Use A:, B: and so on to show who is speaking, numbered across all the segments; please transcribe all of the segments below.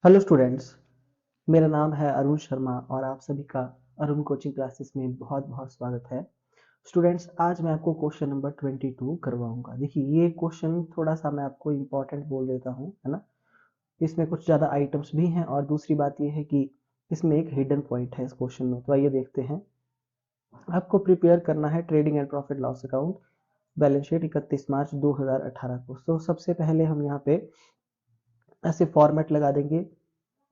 A: Hello students. मेरा नाम है अरुण शर्मा और आप सभी का अरुण कोचिंग क्लासेस में बहुत बहुत स्वागत है। स्टूडेंट्स, आज मैं आपको क्वेश्चन नंबर 22 करवाऊंगा। देखिए, ये क्वेश्चन थोड़ा सा मैं आपको इम्पोर्टेंट बोल देता हूँ, है ना। इसमें कुछ ज़्यादा आइटम्स भी हैं और दूसरी बात ये है कि इसमें एक हिडन पॉइंट है इस क्वेश्चन में। तो आइए देखते हैं। आपको प्रिपेयर करना है trading and profit loss account balance sheet 31 मार्च 2018 को। तो सबसे पहले हम यहाँ पे ऐसे फॉर्मेट लगा देंगे।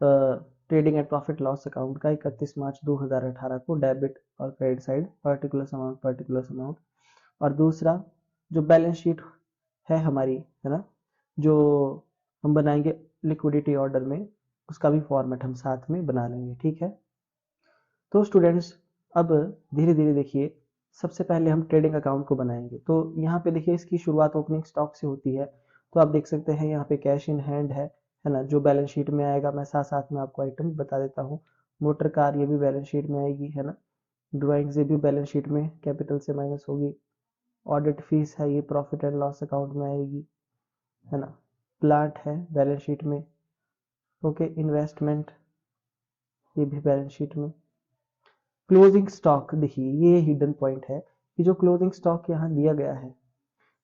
A: Trading and profit loss account का 31 मार्च 2018 को डेबिट और क्रेडिट साइड पर्टिकुलर अमाउंट। और दूसरा जो बैलेंस शीट है हमारी, है ना, जो हम बनाएंगे लिक्विडिटी ऑर्डर में, उसका भी फॉर्मेट हम साथ में बना लेंगे। ठीक है। तो स्टूडेंट्स, अब धीरे धीरे देखिए, सबसे पहले हम ट्रेडिंग अकाउंट को बनाएंगे। तो यहाँ पे देखिए, इसकी शुरुआत ओपनिंग स्टॉक से होती है। तो आप देख सकते हैं यहाँ पे कैश इन हैंड है ना, जो बैलेंस शीट में आएगा। मैं साथ साथ में आपको आइटम बता देता हूँ। मोटर कार, ये भी बैलेंस शीट में आएगी, है ना। ड्राइंग्स, ये भी बैलेंस शीट में कैपिटल से माइनस होगी। ऑडिट फीस है, ये प्रॉफिट एंड लॉस अकाउंट में आएगी, है ना। प्लांट है बैलेंस शीट में। ओके, इन्वेस्टमेंट, ये भी बैलेंस शीट में। क्लोजिंग स्टॉक, देखिए ये हिडन पॉइंट है कि जो क्लोजिंग स्टॉक यहाँ दिया गया है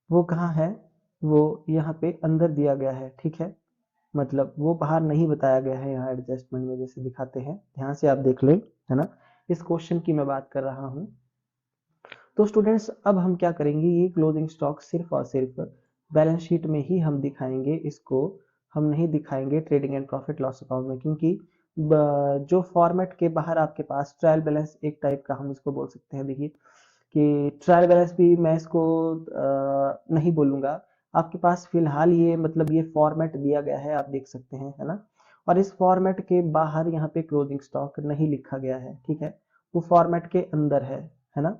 A: वो कहाँ है, वो यहाँ पे अंदर दिया गया है। ठीक है, मतलब वो बाहर नहीं बताया गया है यहाँ एडजस्टमेंट में, जैसे दिखाते हैं। ध्यान से आप देख लें, है ना। इस क्वेश्चन की मैं बात कर रहा हूँ। तो स्टूडेंट्स, अब हम क्या करेंगे, ये क्लोजिंग स्टॉक सिर्फ और सिर्फ बैलेंस शीट में ही हम दिखाएंगे इसको। हम नहीं दिखाएंगे trading and profit loss account में, क्योंकि जो फॉर्मेट के बाहर आपके पास ट्रायल बैलेंस एक टाइप का हम इसको बोल सकते हैं। देखिए कि ट्रायल बैलेंस भी मैं इसको नहीं बोलूंगा। आपके पास फिलहाल ये, मतलब ये फॉर्मेट दिया गया है, आप देख सकते हैं, है ना। और इस फॉर्मेट के बाहर यहाँ पे क्लोजिंग स्टॉक नहीं लिखा गया है। ठीक है, वो फॉर्मेट के अंदर है ना।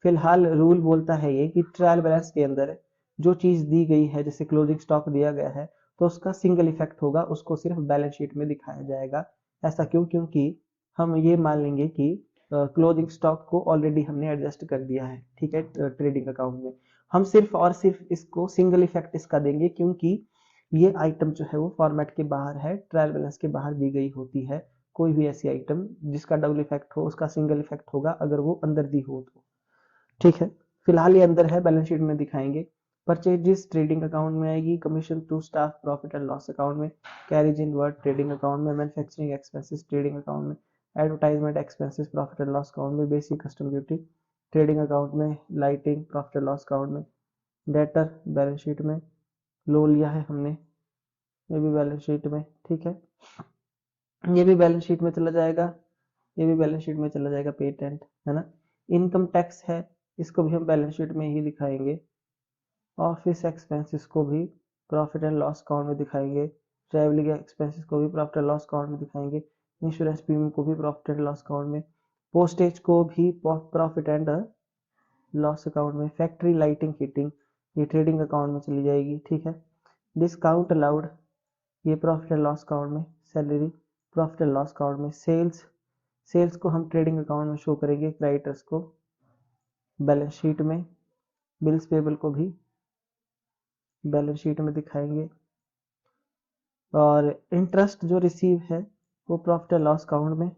A: फिलहाल रूल बोलता है ये कि ट्रायल बैलेंस के अंदर जो चीज दी गई है, जैसे क्लोजिंग स्टॉक दिया गया है, तो उसका सिंगल इफेक्ट होगा, उसको सिर्फ बैलेंस शीट में दिखाया जाएगा। ऐसा क्यों? क्योंकि हम ये मान लेंगे कि क्लोजिंग स्टॉक को ऑलरेडी हमने एडजस्ट कर दिया है। ठीक है, ट्रेडिंग अकाउंट में हम सिर्फ और सिर्फ इसको सिंगल इफेक्ट इसका देंगे, क्योंकि ये आइटम जो है वो फॉर्मेट के बाहर है, ट्रायल बैलेंस के बाहर दी गई होती है। कोई भी ऐसी आइटम जिसका डबल इफेक्ट हो, उसका सिंगल इफेक्ट होगा अगर वो अंदर दी हो तो। ठीक है, फिलहाल ये अंदर है, बैलेंस शीट में दिखाएंगे। परचेजेस ट्रेडिंग अकाउंट में आएगी, commission to staff profit and loss account में, carriage inward trading account में, मैन्युफैक्चरिंग एक्सपेंसेस ट्रेडिंग अकाउंट में, advertisement expenses profit and loss account में, basic custom duty trading account में, lighting profit and loss account में, debtor balance sheet में, लो लिया है हमने, ये भी बैलेंस शीट में। ठीक है, ये भी बैलेंस शीट में चला जाएगा, ये भी बैलेंस शीट में चला जाएगा, पेटेंट, है ना। इनकम टैक्स है, इसको भी हम बैलेंस शीट में ही दिखाएंगे। ऑफिस एक्सपेंसेस को भी प्रॉफिट एंड लॉस अकाउंट में दिखाएंगे। ट्रैवलिंग एक्सपेंसेस को भी प्रॉफिट एंड लॉस अकाउंट में दिखाएंगे। इंश्योरेंस प्रीमियम को भी प्रॉफिट एंड लॉस अकाउंट में। पोस्टेज को भी प्रॉफिट एंड लॉस अकाउंट में। फैक्ट्री लाइटिंग हीटिंग, ये ट्रेडिंग अकाउंट में चली जाएगी। ठीक है, डिस्काउंट अलाउड, ये प्रॉफिट एंड लॉस अकाउंट में। Salary profit and loss account में। सेल्स, सेल्स को हम ट्रेडिंग अकाउंट में शो करेंगे, क्रेडिटर्स को बैलेंस शीट में। बिल्स पेबल को भी बैलेंस शीट में दिखाएंगे। और इंटरेस्ट जो रिसीव है वो प्रॉफिट एंड लॉस अकाउंट में।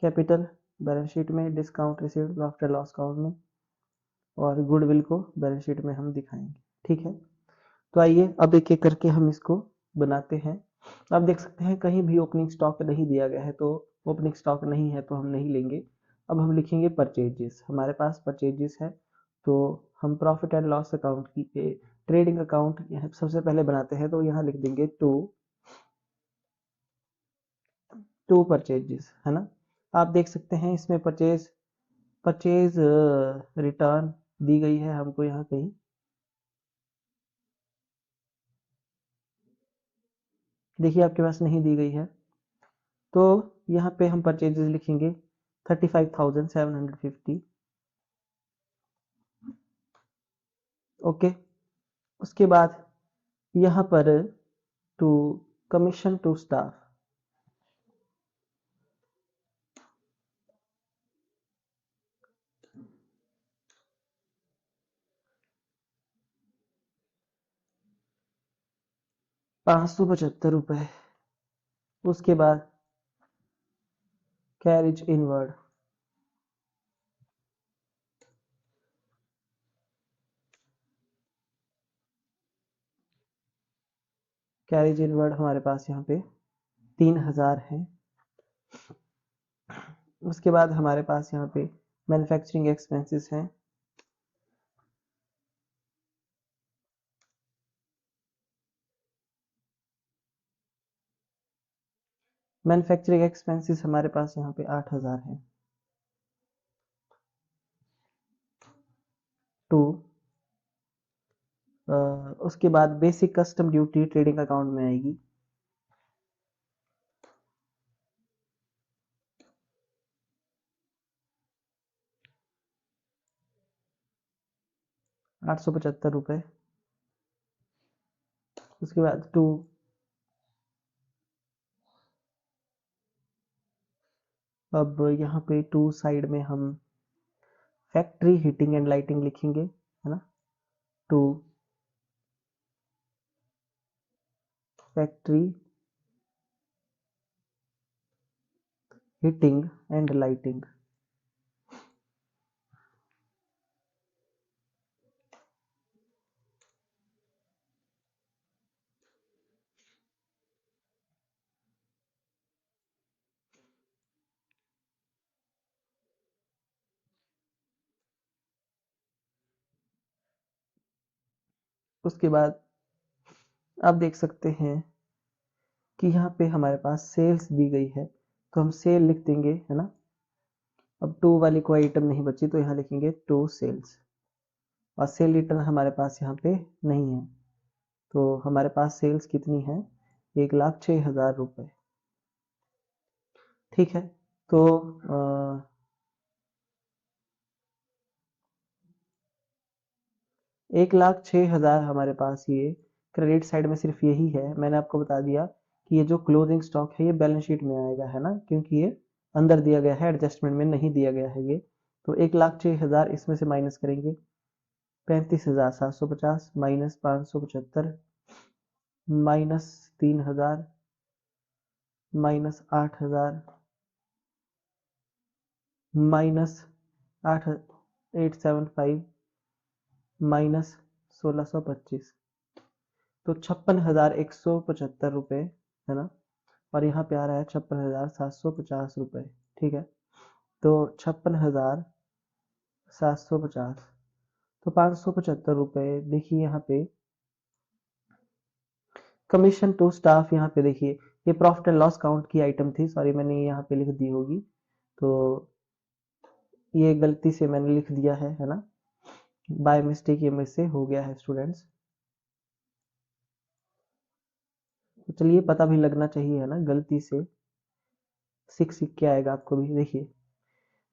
A: कैपिटल बैलेंस शीट में। Discount received profit and loss account में। और गुडविल को बैलेंस शीट में हम दिखाएंगे। ठीक है, तो आइए अब एक एक करके हम इसको बनाते हैं। आप देख सकते हैं कहीं भी ओपनिंग स्टॉक नहीं दिया गया है, तो ओपनिंग स्टॉक नहीं है तो हम नहीं लेंगे। अब हम लिखेंगे परचेजेस, हमारे पास परचेजेस है। तो हम प्रॉफिट एंड लॉस अकाउंट की ट्रेडिंग अकाउंट सबसे पहले बनाते हैं, तो यहाँ लिख देंगे टू परचेजेस, है ना। आप देख सकते हैं इसमें परचेज परचेज रिटर्न दी गई है हमको यहाँ कहीं। देखिए आपके पास नहीं दी गई है, तो यहाँ पे हम परचेजेस लिखेंगे 35,750। ओके, उसके बाद यहाँ पर टू कमीशन टू स्टाफ, 575 रुपए। उसके बाद कैरिज इनवर्ड, कैरिज इनवर्ड हमारे पास यहाँ पे 3000 है। उसके बाद हमारे पास यहाँ पे मैन्युफैक्चरिंग एक्सपेंसेस हैं, मैन्युफैक्चरिंग एक्सपेंसेस हमारे पास यहाँ पे 8000 है। टू उसके बाद basic custom duty trading account में आएगी, 875 रुपये। उसके बाद टू अब यहाँ पे टू साइड में हम फैक्ट्री हीटिंग एंड लाइटिंग लिखेंगे, है ना। To factory heating and lighting. उसके बाद आप देख सकते हैं कि यहाँ पे हमारे पास सेल्स दी गई है, तो हम सेल लिख देंगे, है ना। अब टू वाली कोई आइटम नहीं बची, तो यहाँ लिखेंगे टू सेल्स, और सेल रिटर्न हमारे पास यहाँ पे नहीं है, तो हमारे पास सेल्स कितनी है, 1,06,000 रुपये। ठीक है, तो 1,06,000 हमारे पास ये क्रेडिट साइड में सिर्फ यही है। मैंने आपको बता दिया कि ये जो क्लोजिंग स्टॉक है ये बैलेंस शीट में आएगा, है ना, क्योंकि ये अंदर दिया गया है, एडजस्टमेंट में नहीं दिया गया है ये। तो 1,06,000 इसमें से माइनस करेंगे, 35,750 minus 575 minus 3,000 minus 8,000 minus 8,875 minus 1,625, तो 56,175 रुपये, है ना। और यहाँ पे आ रहा है 56,750 रुपये। ठीक है, तो 56,750, तो 575 रुपये। देखिए यहाँ पे कमीशन टू स्टाफ, यहाँ पे देखिए ये प्रॉफिट एंड लॉस काउंट की आइटम थी, सॉरी मैंने यहाँ पे लिख दी होगी, तो ये गलती से मैंने लिख दिया है ना, बाय मिस्टेक ये मुझसे हो गया है स्टूडेंट्स। तो चलिए पता भी लगना चाहिए, है ना, गलती से सीख सीख के आएगा आपको भी। देखिए,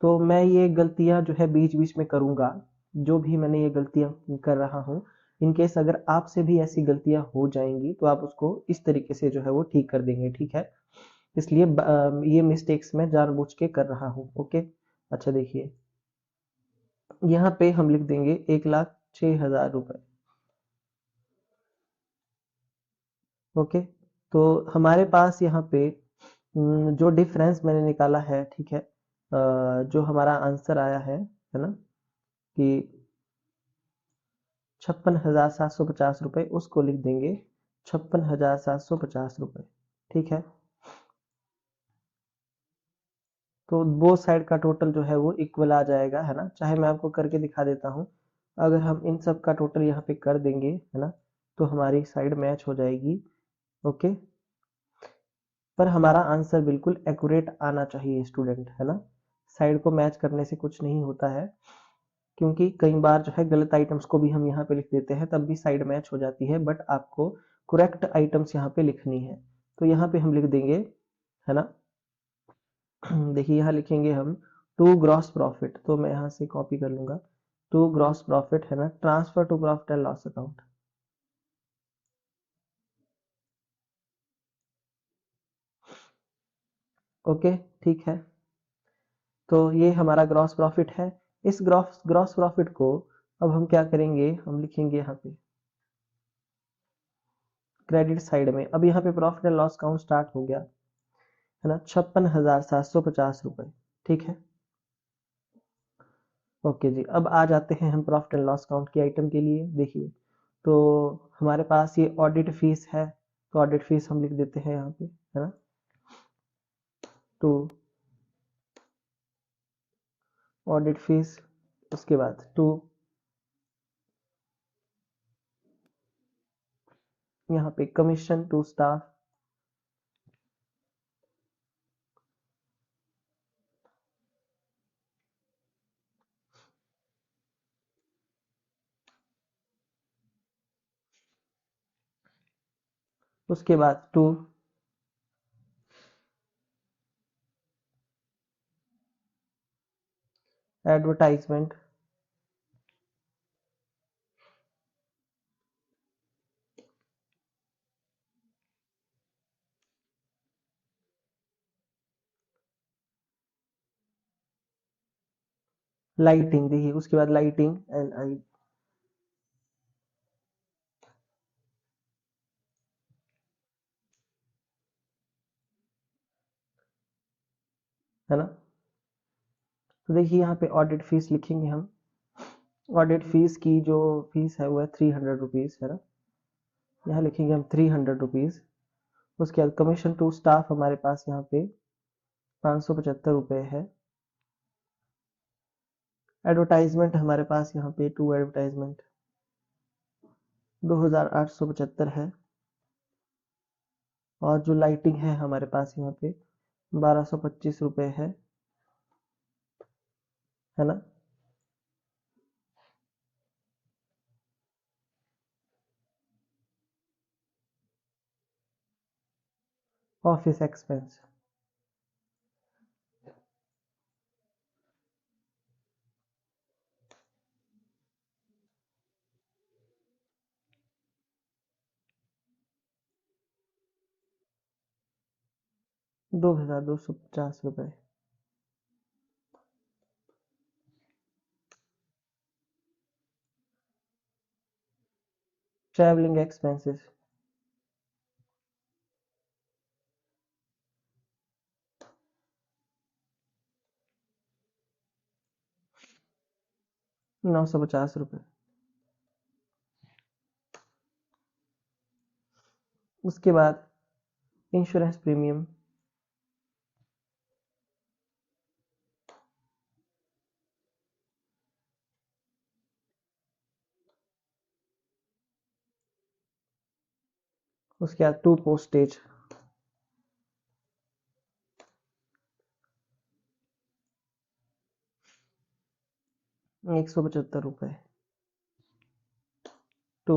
A: तो मैं ये गलतियां जो है बीच बीच में करूंगा, जो भी मैंने ये गलतियां कर रहा हूँ, इनकेस अगर आपसे भी ऐसी गलतियां हो जाएंगी तो आप उसको इस तरीके से जो है वो ठीक कर देंगे। ठीक है, इसलिए ये मिस्टेक्स मैं जानबूझ के कर रहा हूँ। ओके, अच्छा देखिए यहाँ पे हम लिख देंगे 1,06,000 रुपये। ओके, तो हमारे पास यहाँ पे जो डिफरेंस मैंने निकाला है, ठीक है, जो हमारा आंसर आया है ना, कि 56,750 रुपये, उसको लिख देंगे 56,750 रुपये। ठीक है, तो वो साइड का टोटल जो है वो इक्वल आ जाएगा, है ना। चाहे मैं आपको करके दिखा देता हूँ, अगर हम इन सब का टोटल यहाँ पे कर देंगे, है ना, तो हमारी साइड मैच हो जाएगी। ओके, पर हमारा आंसर बिल्कुल एक्यूरेट आना चाहिए स्टूडेंट, है ना। साइड को मैच करने से कुछ नहीं होता है, क्योंकि कई बार जो है गलत आइटम्स को भी हम यहाँ पे लिख देते हैं, तब भी साइड मैच हो जाती है, बट आपको करेक्ट आइटम्स यहाँ पे लिखनी है। तो यहाँ पे हम लिख देंगे, है ना, देखिए यहाँ लिखेंगे हम टू ग्रॉस प्रॉफिट, तो मैं यहाँ से कॉपी कर लूंगा, टू ग्रॉस प्रॉफिट, है ना, transfer to profit and loss account. Okay, ठीक है, तो ये हमारा ग्रॉस प्रॉफिट है। इस ग्रॉस ग्रॉस प्रॉफिट को अब हम क्या करेंगे, हम लिखेंगे यहाँ पे क्रेडिट साइड में। अब यहाँ पे profit and loss account start हो गया, है ना, 56,750 रुपये। ठीक है, ओके जी। अब आ जाते हैं हम प्रॉफिट एंड लॉस अकाउंट की आइटम के लिए। देखिए, तो हमारे पास ये ऑडिट फीस है, तो ऑडिट फीस हम लिख देते हैं यहाँ पे, है ना, तो ऑडिट फीस, उसके बाद टू, यहाँ पे कमीशन टू स्टाफ, उसके बाद टू एडवर्टाइजमेंट, लाइटिंग। देखिए, उसके बाद लाइटिंग एंड आई, है ना, तो देखिए यहाँ पे ऑडिट फीस लिखेंगे हम। ऑडिट फीस की जो फीस है वो है 300 रुपीज़, है ना, यहाँ लिखेंगे हम 300 रुपीज़। उसके बाद कमीशन टू स्टाफ हमारे पास यहाँ पे 575 रुपये है। एडवर्टाइजमेंट हमारे पास यहाँ पे टू एडवर्टाइजमेंट 2,875 है। और जो लाइटिंग है हमारे पास यहाँ पे 1,225 रुपये है ना। ऑफिस एक्सपेंस 2,250 रुपये। ट्रैवलिंग एक्सपेंसेस 950 रुपये। उसके बाद इंश्योरेंस प्रीमियम, उसके बाद टू पोस्टेज 175 रुपये। टू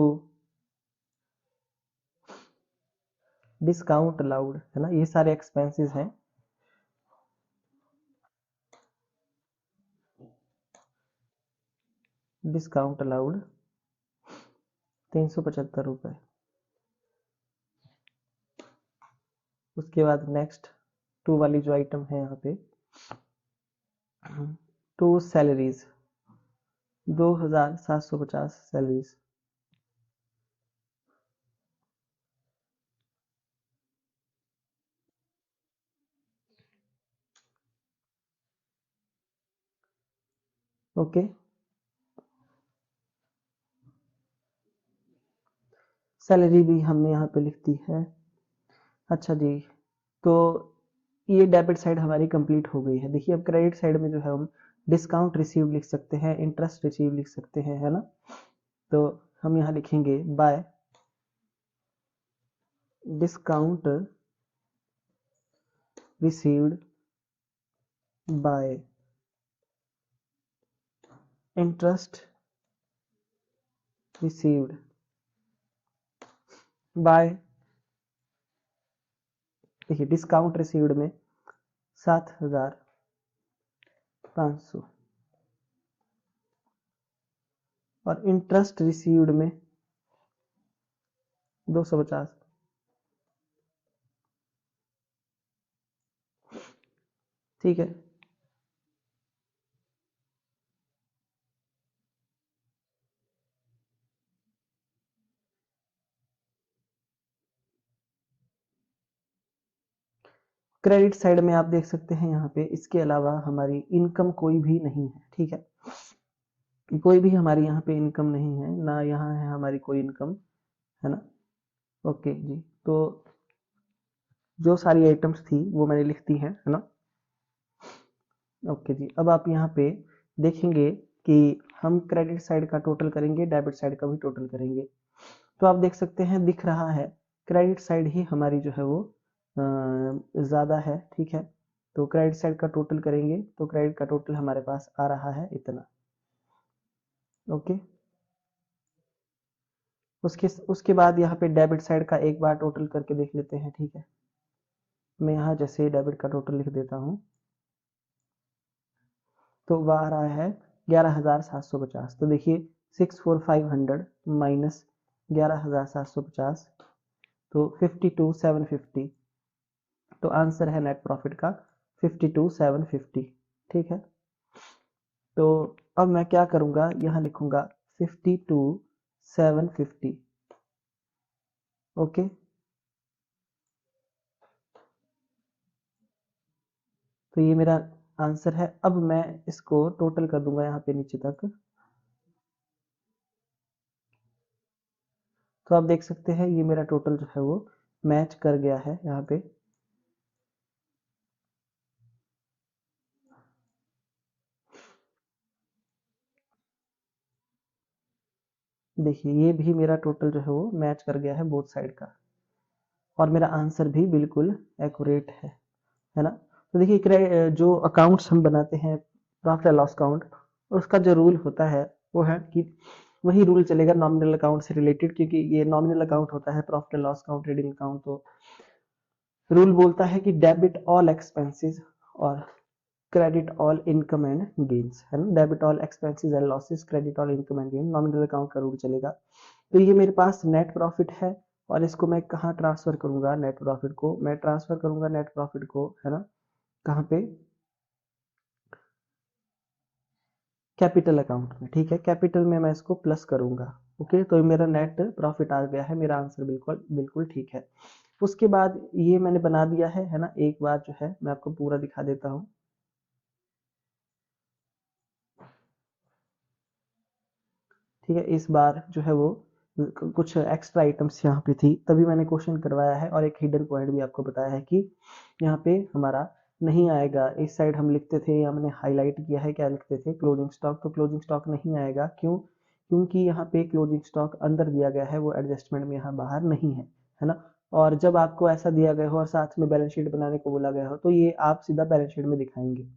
A: डिस्काउंट अलाउड, है ना, ये सारे एक्सपेंसेस हैं। डिस्काउंट अलाउड 375 रुपये। उसके बाद नेक्स्ट टू वाली जो आइटम है यहाँ पे, to salaries 2,750 salaries. Okay, salary भी हमने यहाँ पे लिख दी है। अच्छा जी, तो ये डेबिट साइड हमारी कंप्लीट हो गई है। देखिए, अब क्रेडिट साइड में जो है हम डिस्काउंट रिसीव लिख सकते हैं, इंटरेस्ट रिसीव लिख सकते हैं, है ना। तो हम यहाँ लिखेंगे bye discount received by interest received by, देखिए डिस्काउंट रिसीव्ड में 7,500 और इंटरेस्ट रिसीव्ड में 250। ठीक है, क्रेडिट साइड में आप देख सकते हैं यहाँ पे इसके अलावा हमारी इनकम कोई भी नहीं है, ठीक है, कोई भी हमारी यहाँ पे इनकम नहीं है, ना यहाँ है हमारी कोई इनकम, है ना। ओके जी, तो जो सारी आइटम्स थी वो मैंने लिख दी है ना। ओके जी, अब आप यहाँ पे देखेंगे कि हम क्रेडिट साइड का टोटल करेंगे, डेबिट साइड का भी टोटल करेंगे। तो आप देख सकते हैं दिख रहा है क्रेडिट साइड ही हमारी जो है वो ज़्यादा है, ठीक है। तो क्रेडिट साइड का टोटल करेंगे तो क्रेडिट का टोटल हमारे पास आ रहा है इतना। ओके, उसके उसके बाद यहाँ पे डेबिट साइड का एक बार टोटल करके देख लेते हैं, ठीक है। मैं यहाँ जैसे डेबिट का टोटल लिख देता हूँ तो वह आ रहा है 11,750। तो देखिए 64,500 माइनस 11,750 तो 52,750। तो आंसर है नेट प्रॉफिट का 52,750, ठीक है। तो अब मैं क्या करूंगा, यहाँ लिखूंगा 52,750। ओके, तो ये मेरा आंसर है। अब मैं इसको टोटल कर दूंगा यहाँ पे नीचे तक। तो आप देख सकते हैं ये मेरा टोटल जो है वो मैच कर गया है यहाँ पे। देखिए ये भी मेरा टोटल जो है वो मैच कर गया है बोथ साइड का, और मेरा आंसर भी बिल्कुल एक्यूरेट है ना। तो देखिए जो अकाउंट्स हम बनाते हैं प्रॉफिट एंड लॉस अकाउंट, उसका जो रूल होता है वो है कि वही रूल चलेगा नॉमिनल अकाउंट से रिलेटेड, क्योंकि ये नॉमिनल अकाउंट होता है profit and loss account, trading account. तो रूल बोलता है कि डेबिट ऑल एक्सपेंसेस और credit all income and gains, है ना। Debit all expenses and losses, credit all income and gain, nominal account का रूल चलेगा। तो ये मेरे पास नेट प्रॉफिट है, और इसको मैं कहाँ ट्रांसफर करूंगा, नेट प्रॉफिट को मैं ट्रांसफर करूंगा, नेट प्रॉफिट को, है ना, कहाँ पे, कैपिटल अकाउंट में, ठीक है। कैपिटल में मैं इसको प्लस करूंगा। ओके, तो मेरा नेट प्रॉफिट आ गया है, मेरा आंसर बिल्कुल बिल्कुल ठीक है। उसके बाद ये मैंने बना दिया है ना। एक बार जो है मैं आपको पूरा दिखा देता हूँ, ठीक है। इस बार जो है वो कुछ एक्स्ट्रा आइटम्स यहाँ पे थी, तभी मैंने क्वेश्चन करवाया है, और एक हिडन पॉइंट भी आपको बताया है कि यहाँ पे हमारा नहीं आएगा। इस साइड हम लिखते थे, हमने हाईलाइट किया है, क्या लिखते थे, क्लोजिंग स्टॉक। तो क्लोजिंग स्टॉक नहीं आएगा, क्यों, क्योंकि यहाँ पे क्लोजिंग स्टॉक अंदर दिया गया है, वो एडजस्टमेंट में यहाँ बाहर नहीं है ना। और जब आपको ऐसा दिया गया हो और साथ में बैलेंस शीट बनाने को बोला गया हो, तो ये आप सीधा बैलेंस शीट में दिखाएंगे।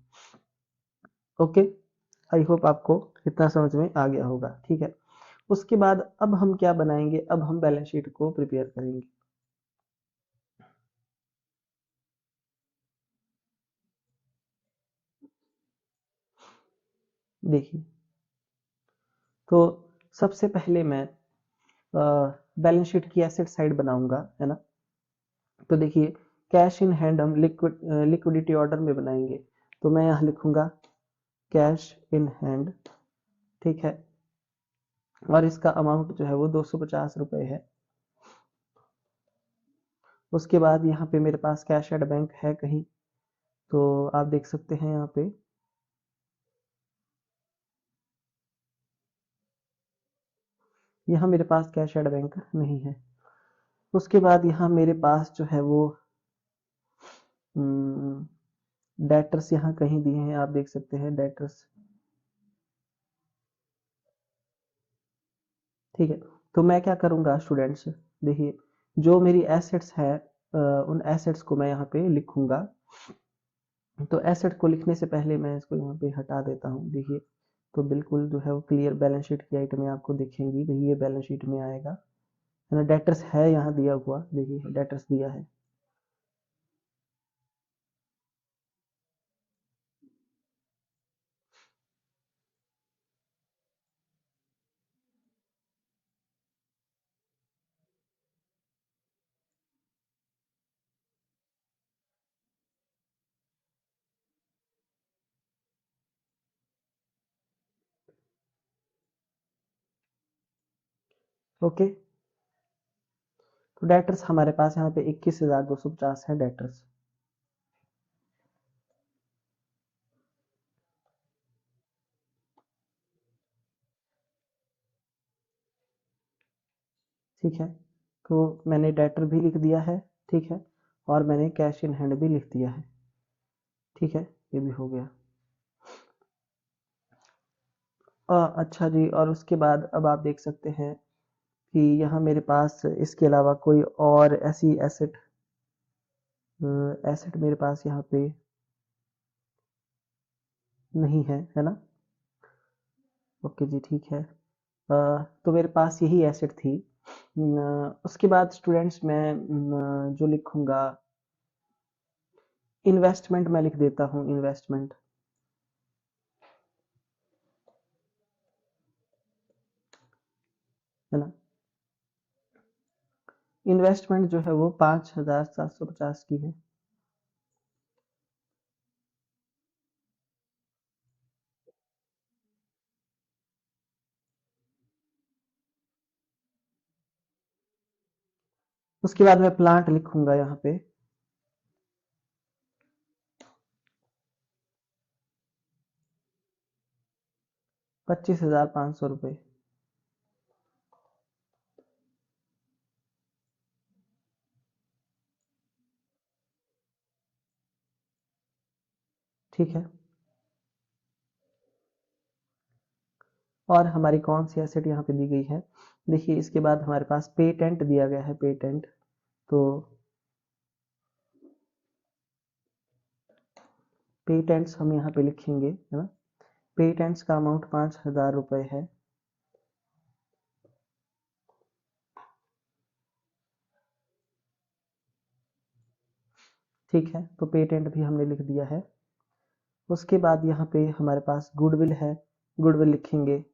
A: ओके, आई होप आपको इतना समझ में आ गया होगा, ठीक है। उसके बाद अब हम क्या बनाएंगे, अब हम बैलेंस शीट को प्रिपेयर करेंगे। देखिए, तो सबसे पहले मैं बैलेंस शीट की एसेट साइड बनाऊंगा, है ना। तो देखिए कैश इन हैंड हम लिक्विडिटी ऑर्डर में बनाएंगे। तो मैं यहाँ लिखूंगा कैश इन हैंड, ठीक है, और इसका अमाउंट जो है वो 250 रुपए है। उसके बाद यहाँ पे मेरे पास कैश एट बैंक है कहीं, तो आप देख सकते हैं यहाँ पे, यहाँ मेरे पास कैश एट बैंक नहीं है। उसके बाद यहाँ मेरे पास जो है वो डेटर्स यहाँ कहीं दिए हैं, आप देख सकते हैं डेटर्स, ठीक है। तो मैं क्या करूँगा स्टूडेंट्स, देखिए जो मेरी एसेट्स है उन एसेट्स को मैं यहाँ पे लिखूंगा। तो एसेट को लिखने से पहले मैं इसको यहाँ पे हटा देता हूँ, देखिए। तो बिल्कुल जो है वो क्लियर बैलेंस शीट की आइटमें आपको दिखेंगी, भाई ये बैलेंस शीट में आएगा, है ना। डेटर्स है यहाँ दिया हुआ, देखिए डेटर्स दिया है। ओके, तो डेटर्स हमारे पास यहाँ पे 21,250 है डेटर्स। ठीक है, तो मैंने डेटर भी लिख दिया है, ठीक है, और मैंने कैश इन हैंड भी लिख दिया है, ठीक है, ये भी हो गया। अच्छा जी, और उसके बाद अब आप देख सकते हैं कि यहाँ मेरे पास इसके अलावा कोई और ऐसी एसेट एसेट मेरे पास यहाँ पे नहीं है, है ना? ओके जी, ठीक है। तो मेरे पास यही एसेट थी। उसके बाद स्टूडेंट्स मैं जो लिखूंगा इन्वेस्टमेंट मैं लिख देता हूँ, इन्वेस्टमेंट, है ना? इन्वेस्टमेंट जो है वो 5,750 की है। उसके बाद मैं प्लांट लिखूंगा यहाँ पे 25,500 रुपये। ठीक है, और हमारी कौन सी एसेट यहाँ पे दी गई है? देखिए, इसके बाद हमारे पास पेटेंट दिया गया है, पेटेंट। तो पेटेंट्स हम यहाँ पे लिखेंगे, है ना? पेटेंट्स का अमाउंट 5,000 रुपये है। ठीक है, तो पेटेंट भी हमने लिख दिया है। उसके बाद यहाँ पे हमारे पास गुडविल है, गुडविल लिखेंगे।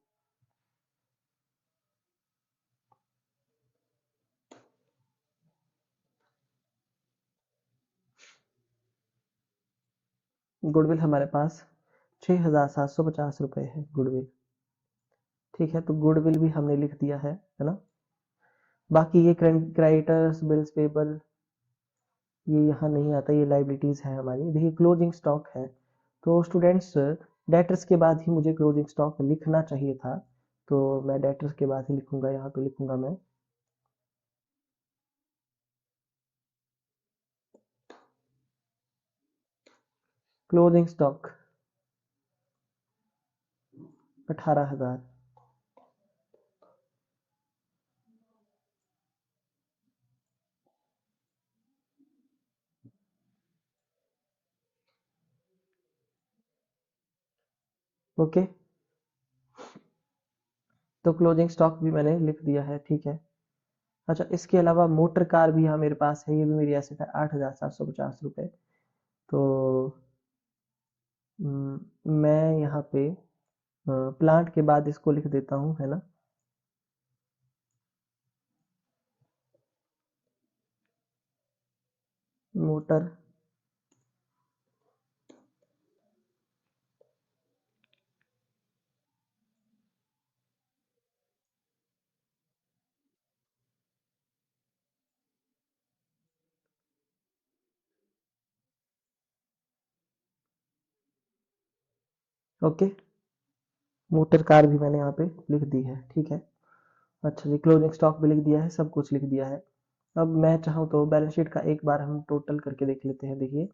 A: गुडविल हमारे पास 6,750 रुपये है गुडविल। ठीक है, तो गुडविल भी हमने लिख दिया है ना? बाकी ये क्रेडिटर्स, बिल्स पेबल, ये यहाँ नहीं आता, ये लाइबिलिटीज है हमारी। देखिए, क्लोजिंग स्टॉक है, तो स्टूडेंट्स डेटर्स के बाद ही मुझे क्लोजिंग स्टॉक लिखना चाहिए था, तो मैं डेटर्स के बाद ही लिखूंगा, यहाँ पे लिखूंगा मैं क्लोजिंग स्टॉक 18,000। ओके, तो क्लोजिंग स्टॉक भी मैंने लिख दिया है, ठीक है। अच्छा, इसके अलावा मोटर कार भी यहाँ मेरे पास है, ये भी मेरी एसेट है, 8,750 रुपये। तो मैं यहाँ पे प्लांट के बाद इसको लिख देता हूँ, है ना? मोटर ओके, मोटर कार भी मैंने यहाँ पे लिख दी है, ठीक है। अच्छा जी, क्लोजिंग स्टॉक भी लिख दिया है, सब कुछ लिख दिया है। अब मैं चाहूँ तो बैलेंस शीट का एक बार हम टोटल करके देख लेते हैं। देखिए,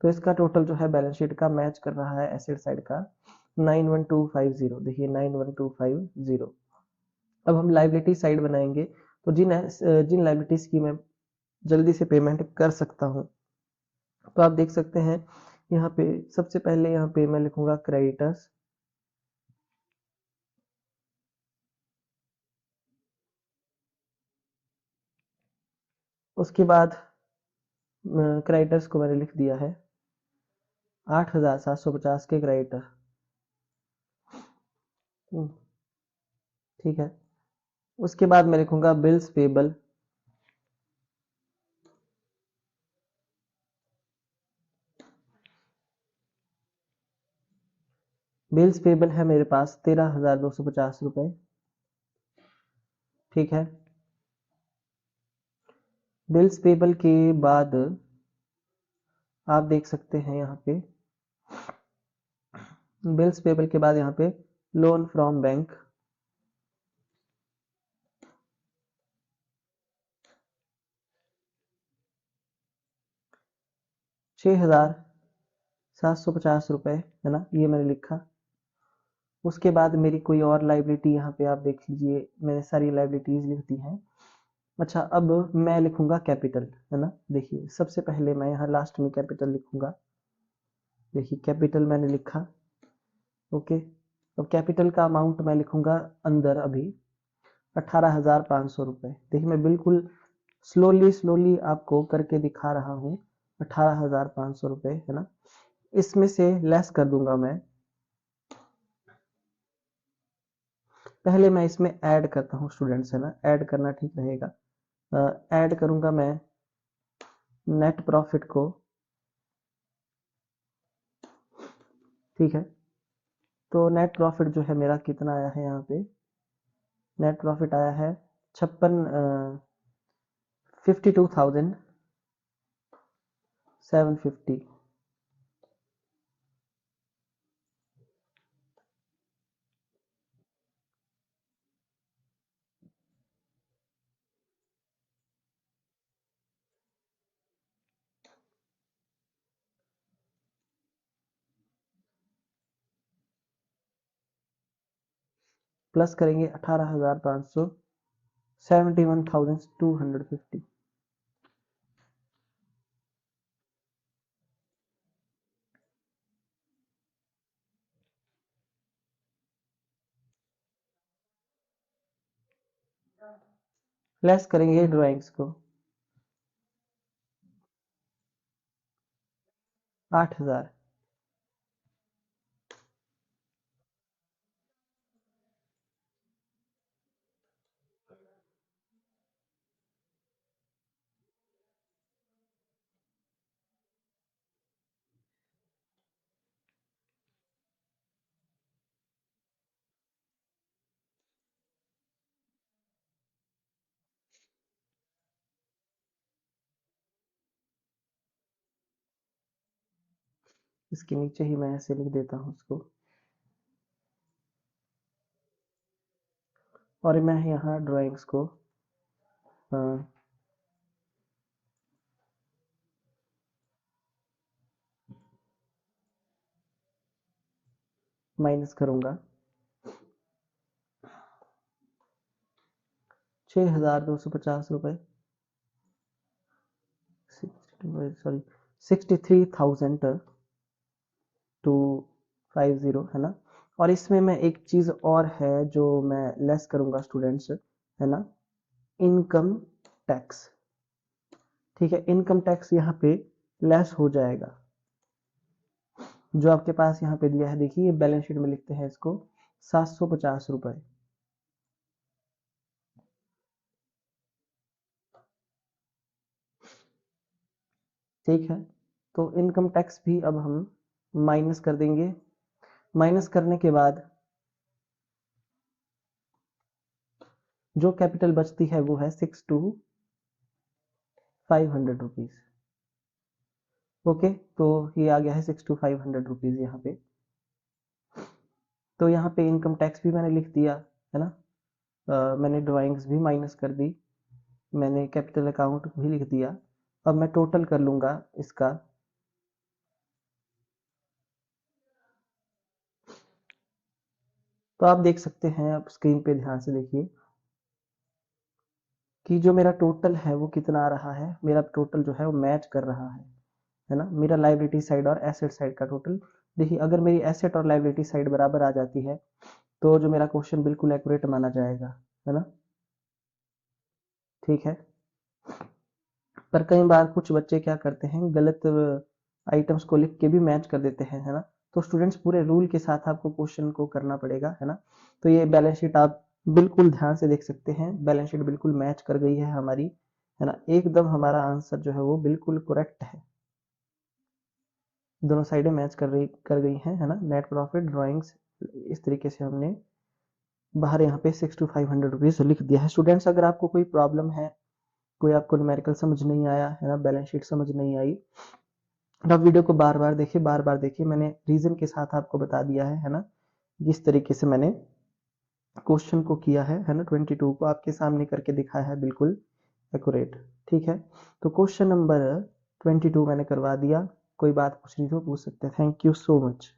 A: तो इसका टोटल जो है बैलेंस शीट का मैच कर रहा है एसेट साइड का 91250। देखिए, 91250। अब हम लाइबिलिटी साइड बनाएंगे, तो जिन जिन लाइबिलिटीज की मैं जल्दी से पेमेंट कर सकता हूँ, तो आप देख सकते हैं यहाँ पे सबसे पहले यहाँ पे मैं लिखूंगा क्रेडिटर्स। उसके बाद क्रेडिटर्स को मैंने लिख दिया है 8,750 के क्रेडिटर। ठीक है, उसके बाद मैं लिखूंगा बिल्स पेबल। बिल्स पेबल है मेरे पास 13,250 रुपये। ठीक है, बिल्स पेबल के बाद आप देख सकते हैं यहाँ पे बिल्स पेबल के बाद यहाँ पे लोन फ्रॉम बैंक, ₹6,750 है ना, ये मैंने लिखा। उसके बाद मेरी कोई और लाइबिलिटी यहाँ पे आप देख लीजिए, मैंने सारी लाइबिलिटीज लिख दी हैं। अच्छा, अब मैं लिखूंगा कैपिटल, है ना। देखिए सबसे पहले मैं यहाँ लास्ट में कैपिटल लिखूंगा। देखिए कैपिटल मैंने लिखा, ओके। अब कैपिटल का अमाउंट मैं लिखूंगा अंदर अभी, ₹18,500। देखिए मैं बिल्कुल स्लोली स्लोली आपको करके दिखा रहा हूँ। ₹18,500 है ना, इसमें से लेस कर दूंगा मैं। पहले मैं इसमें ऐड करता हूँ स्टूडेंट्स, है ना, ऐड करना ठीक रहेगा। ऐड करूंगा मैं नेट प्रॉफिट को, ठीक है। तो नेट प्रॉफिट जो है मेरा कितना आया है यहाँ पे, नेट प्रॉफिट आया है 52,750। प्लस करेंगे 18,500, 71,250। लेस करेंगे ड्राइंग्स को 8,000। इसके नीचे ही मैं ऐसे लिख देता हूँ इसको, और मैं यहाँ ड्राइंग्स को माइनस करूंगा। ₹6,250, सॉरी 63,250, है ना। और इसमें मैं एक चीज और है जो मैं लेस करूंगा स्टूडेंट्स, है ना, इनकम टैक्स। ठीक है, इनकम टैक्स यहाँ पे लेस हो जाएगा, जो आपके पास यहाँ पे दिया है। देखिए बैलेंस शीट में लिखते हैं इसको ₹750। ठीक है, तो इनकम टैक्स भी अब हम माइनस कर देंगे। माइनस करने के बाद जो कैपिटल बचती है वो है ₹6,500। ओके, तो ये आ गया है ₹6,500 यहाँ पे। तो यहाँ पे इनकम टैक्स भी मैंने लिख दिया, है ना। मैंने ड्राइंग्स भी माइनस कर दी, मैंने कैपिटल अकाउंट भी लिख दिया। अब मैं टोटल कर लूंगा इसका। तो आप देख सकते हैं, आप स्क्रीन पे ध्यान से देखिए कि जो मेरा टोटल है वो कितना आ रहा है। मेरा टोटल जो है वो मैच कर रहा है ना, मेरा लाइबिलिटी साइड और एसेट साइड का टोटल। देखिए अगर मेरी एसेट और लाइबिलिटी साइड बराबर आ जाती है तो जो मेरा क्वेश्चन बिल्कुल एक्यूरेट माना जाएगा, है ना। ठीक है, पर कई बार कुछ बच्चे क्या करते हैं, गलत आइटम्स को लिख के भी मैच कर देते हैं, है ना। तो स्टूडेंट्स पूरे रूल के साथ आपको क्वेश्चन को करना पड़ेगा, है ना। तो ये बैलेंस शीट आप बिल्कुल ध्यान से देख सकते हैं, बैलेंस शीट बिल्कुल मैच कर गई है हमारी, है ना। एकदम हमारा आंसर जो है वो बिल्कुल करेक्ट है, दोनों साइडें मैच कर गई हैं, है ना। नेट प्रॉफिट ड्राइंग्स इस तरीके से हमने बाहर यहाँ पे ₹6,500 लिख दिया है। स्टूडेंट्स अगर आपको कोई प्रॉब्लम है, कोई आपको न्यूमेरिकल समझ नहीं आया, है ना, बैलेंस शीट समझ नहीं आई, आप वीडियो को बार बार देखिए, मैंने रीजन के साथ आपको बता दिया है ना, जिस तरीके से मैंने क्वेश्चन को किया है ना, 22 को आपके सामने करके दिखाया है, बिल्कुल एक्यूरेट। ठीक है, तो क्वेश्चन नंबर 22 मैंने करवा दिया। कोई बात पूछनी तो पूछ सकते हैं। Thank you so much.